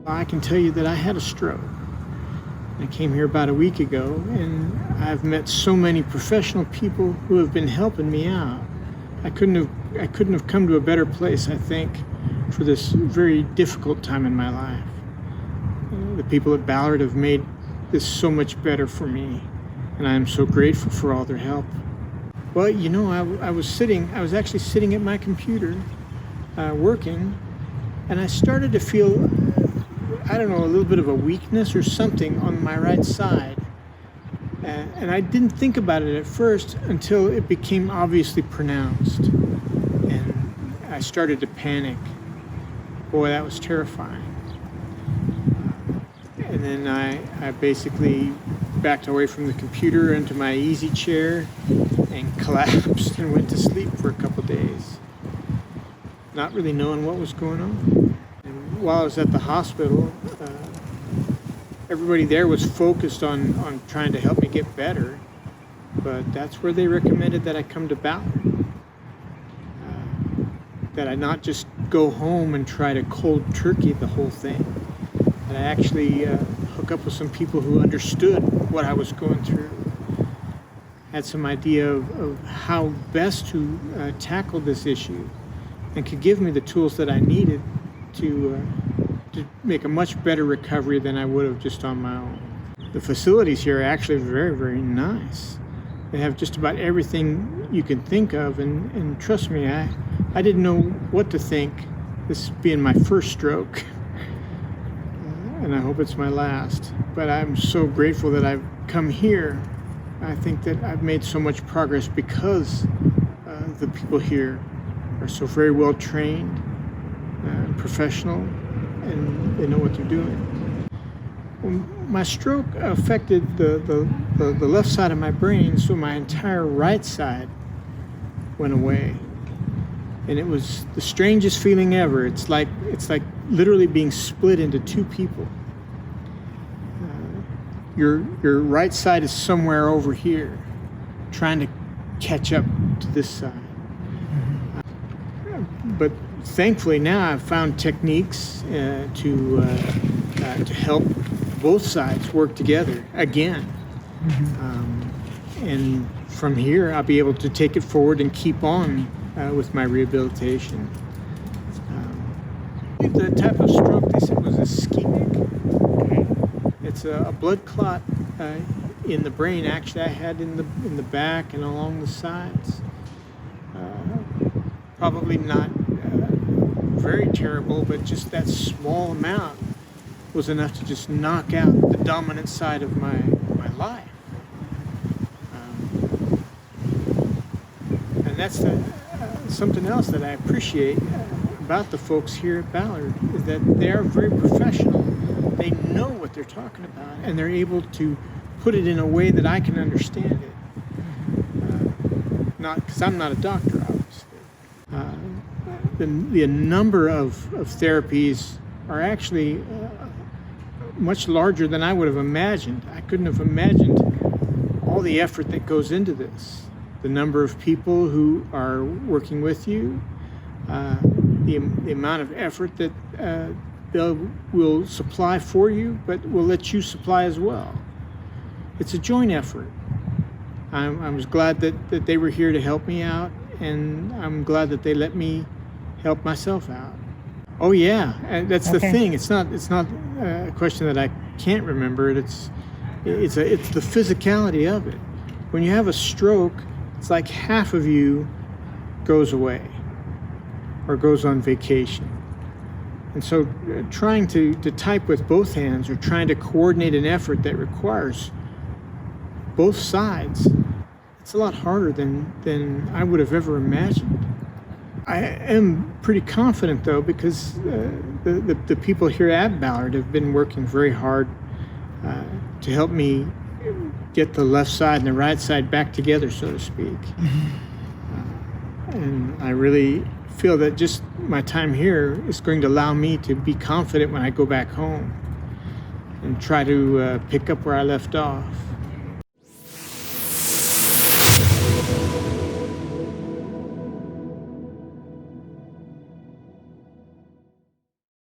I can tell you that I had a stroke. I came here about a week ago, and I've met so many professional people who have been helping me out. I couldn't have come to a better place, I think, for this very difficult time in my life. The people at Ballard have made this so much better for me, and I am so grateful for all their help. Well, you know, I was actually sitting at my computer, working, and I started to feel, I don't know, a little bit of a weakness or something on my right side. And I didn't think about it at first until it became obviously pronounced. And I started to panic. Boy, that was terrifying. And then I basically backed away from the computer into my easy chair and collapsed and went to sleep for a couple days, not really knowing what was going on. And while I was at the hospital, everybody there was focused on trying to help me get better, but that's where they recommended that I come to Ballard. That I not just go home and try to cold turkey the whole thing, that I actually hook up with some people who understood what I was going through, had some idea of how best to tackle this issue, and could give me the tools that I needed to make a much better recovery than I would have just on my own. The facilities here are actually very, very nice. They have just about everything you can think of, and trust me, I didn't know what to think, this being my first stroke, and I hope it's my last. But I'm so grateful that I've come here. I think that I've made so much progress because the people here are so very well trained, professional, and they know what they're doing. My stroke affected the left side of my brain, so my entire right side went away. And it was the strangest feeling ever. It's like literally being split into two people. Your right side is somewhere over here, trying to catch up to this side. But thankfully now I've found techniques to help both sides work together again. And from here I'll be able to take it forward and keep on with my rehabilitation. The type of stroke they said was ischemic. It's a blood clot in the brain. Actually, I had in the back and along the sides. Probably not very terrible, but just that small amount was enough to just knock out the dominant side of my life. And that's something else that I appreciate about the folks here at Ballard, is that they are very professional. They know what they're talking about, and they're able to put it in a way that I can understand it. Not because I'm not a doctor, obviously. The number of therapies are actually much larger than I would have imagined. I couldn't have imagined all the effort that goes into this. The number of people who are working with you, the amount of effort that they will supply for you, but will let you supply as well. It's a joint effort. I was glad that they were here to help me out, and I'm glad that they let me help myself out. Oh yeah, and that's the thing. It's not a question that I can't remember. It's the physicality of it. When you have a stroke, it's like half of you goes away or goes on vacation. And so trying to type with both hands, or trying to coordinate an effort that requires both sides, it's a lot harder than I would have ever imagined. I am pretty confident though, because the people here at Ballard have been working very hard to help me get the left side and the right side back together, so to speak. And I really feel that just my time here is going to allow me to be confident when I go back home and try to pick up where I left off.